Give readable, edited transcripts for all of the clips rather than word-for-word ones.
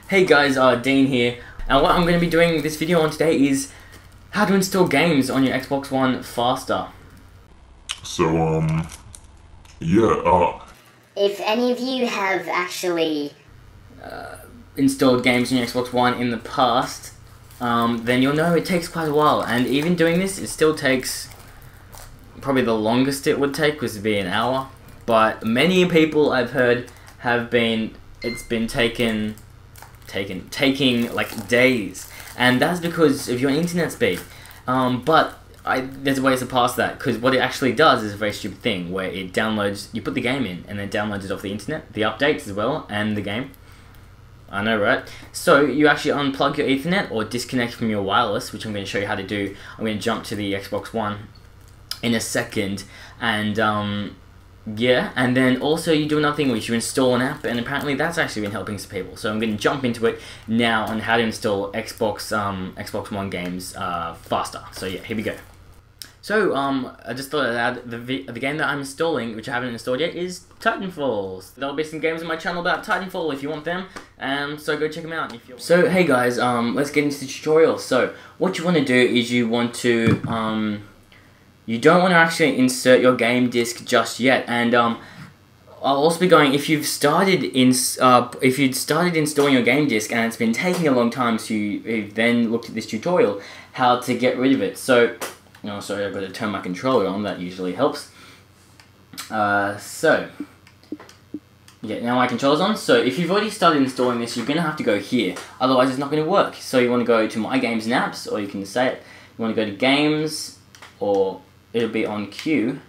Hey guys, Dean here, and what I'm going to be doing this video on today is how to install games on your Xbox One faster. So, yeah, if any of you have actually installed games on your Xbox One in the past, then you'll know it takes quite a while, and even doing this, it still takes, probably the longest it would take was to be an hour, but many people I've heard have been, it's been taking like days, and that's because of your internet speed. But there's ways to pass that, because what it actually does is a very stupid thing where it downloads, you put the game in and then downloads it off the internet, the updates as well, and the game. I know, right? So you actually unplug your Ethernet or disconnect from your wireless, which I'm going to show you how to do. I'm going to jump to the Xbox One in a second, and yeah, and then also you do another thing which you install an app, and apparently that's actually been helping some people. So I'm going to jump into it now on how to install Xbox One games faster. So yeah, here we go. So I just thought I'd add the game that I'm installing, which I haven't installed yet, is Titanfall. There'll be some games on my channel about Titanfall if you want them, so go check them out. If you're... So hey guys, let's get into the tutorial. So what you want to do is you want to you don't want to actually insert your game disc just yet, and I'll also be going, if you'd started installing your game disc and it's been taking a long time, so you've then looked at this tutorial how to get rid of it. So, oh sorry, I've got to turn my controller on, that usually helps. So, yeah, now my controller's on. So if you've already started installing this, you're going to have to go here, otherwise it's not going to work. So you want to go to My Games and Apps, or you can say it, you want to go to Games, or it'll be on queue,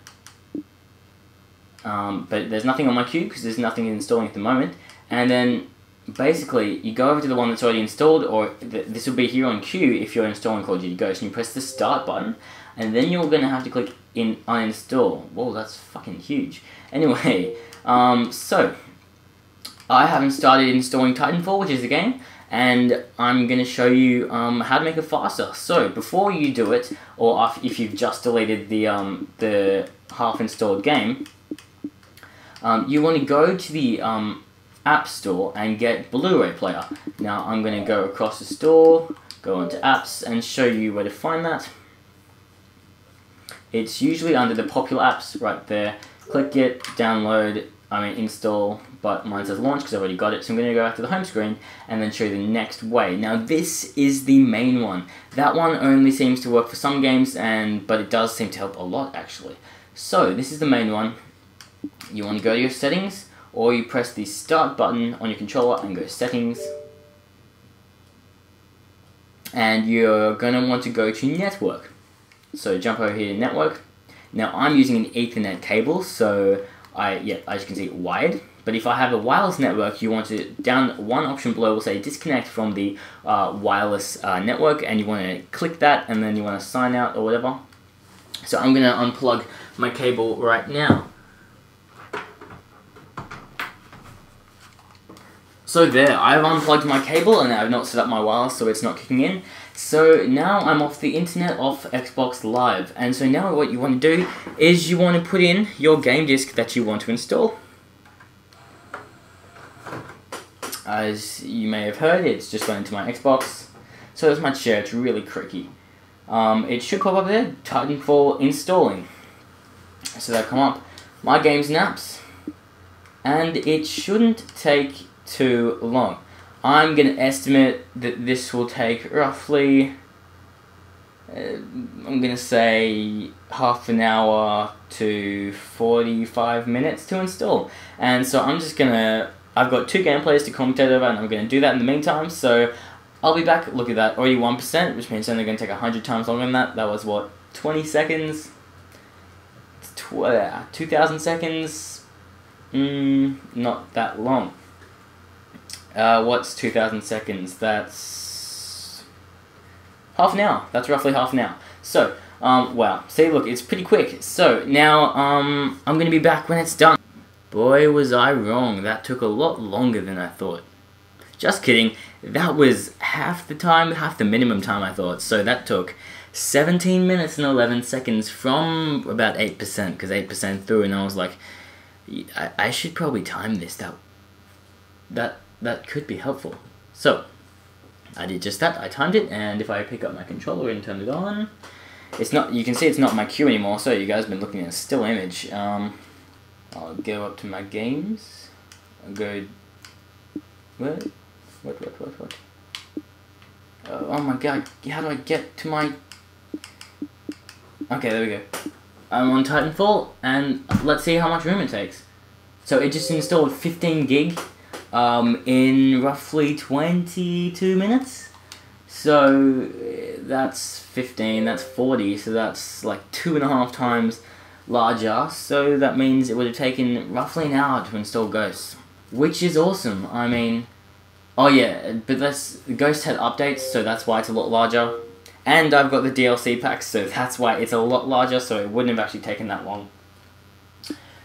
but there's nothing on my queue because there's nothing installing at the moment. And then basically you go over to the one that's already installed, or this will be here on queue if you're installing Call of Duty Ghost, and you press the start button, and then you're going to have to click in uninstall. Whoa, that's fucking huge. Anyway, so I haven't started installing Titanfall, which is the game, and I'm going to show you how to make it faster. So before you do it, or if you've just deleted the half-installed game, you want to go to the App Store and get Blu-ray Player. Now I'm going to go across the store, go into Apps, and show you where to find that. It's usually under the popular apps right there. Click it, download, install, but mine says launch because I've already got it, so I'm going to go back to the home screen and then show you the next way. Now this is the main one. That one only seems to work for some games, but it does seem to help a lot actually. So this is the main one. You want to go to your settings, or you press the start button on your controller and go settings. And you're going to want to go to network. So jump over here to network. Now I'm using an Ethernet cable, so as you can see, wired. But if I have a wireless network, you want to, down one option below will say disconnect from the wireless network, and you want to click that, and then you want to sign out or whatever. So I'm going to unplug my cable right now. So there, I've unplugged my cable and I've not set up my wireless, so it's not kicking in. So now I'm off the internet, off Xbox Live, and so now what you want to do is you want to put in your game disc that you want to install. As you may have heard, it's just gone into my Xbox, so as much share, it's really tricky. It should pop up there, Titanfall installing. So that'll come up, My Games and Apps, and it shouldn't take too long. I'm going to estimate that this will take roughly, I'm going to say half an hour to 45 minutes to install. And so I'm just going to, I've got two gameplays to commentate over, and I'm going to do that in the meantime. So I'll be back. Look at that, already 1%, which means it's only going to take 100 times longer than that. That was what, 20 seconds? 2,000 seconds? Not that long. What's 2,000 seconds? That's half an hour. That's roughly half an hour. So, wow. See, look, it's pretty quick. So, now, I'm going to be back when it's done. Boy, was I wrong. That took a lot longer than I thought. Just kidding. That was half the time, half the minimum time I thought. So, that took 17 minutes and 11 seconds from about 8%, because 8% through, and I was like, I should probably time this. That could be helpful. So, I did just that, I timed it, and if I pick up my controller and turn it on, it's not, you can see it's not my queue anymore, so you guys have been looking at a still image. I'll go up to my games, I'll go, what? Oh my god, how do I get to my, okay, there we go. I'm on Titanfall, and let's see how much room it takes. So it just installed 15 gig, in roughly 22 minutes. So that's 15, that's 40, so that's like 2.5 times larger. So that means it would have taken roughly an hour to install Ghosts, which is awesome. I mean, oh yeah, but Ghost had updates, so that's why it's a lot larger. And I've got the DLC packs, so that's why it's a lot larger, so it wouldn't have actually taken that long.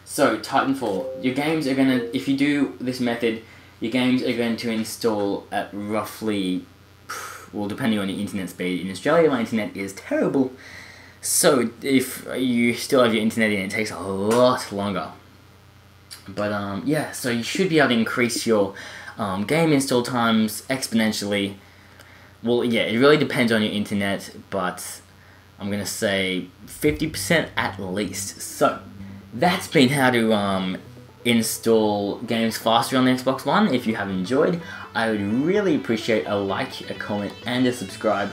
So, Titanfall, your games are gonna, if you do this method, your games are going to install at roughly, well, depending on your internet speed. In Australia, my internet is terrible, so if you still have your internet in, it takes a lot longer. But, yeah, so you should be able to increase your game install times exponentially. Well, yeah, it really depends on your internet, but I'm gonna say 50% at least. So, that's been how to install games faster on the Xbox One. If you have enjoyed, I would really appreciate a like, a comment, and a subscribe.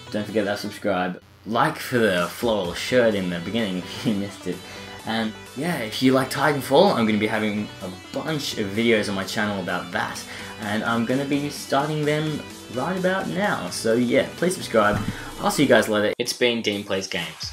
Don't forget that subscribe. Like for the floral shirt in the beginning if you missed it. And yeah, if you like Titanfall, I'm going to be having a bunch of videos on my channel about that. And I'm going to be starting them right about now. So yeah, please subscribe. I'll see you guys later. It's been Dean Plays Games.